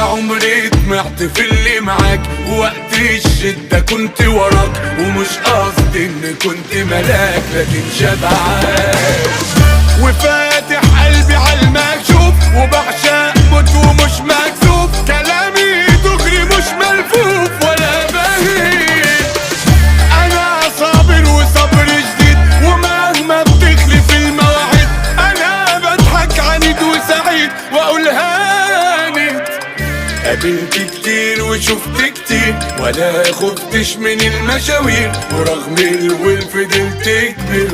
عمري طمعت في اللي معاك، وقت الشدة كنت وراك، ومش قصدي ان كنت ملاك لكن شبعان. وفاتح قلبي عالمكشوف وبعشق موت ومش مكسوف، كلامي دغري مش ملفوف ولا بهيج. انا صابر وصبر جديد، ومهما بتخلف المواعيد انا بضحك عنيد وسعيد واقول هانت. قابلت كتير وشفت كتير ولا خفتش من المشاوير، ورغم الول فضلت كبير.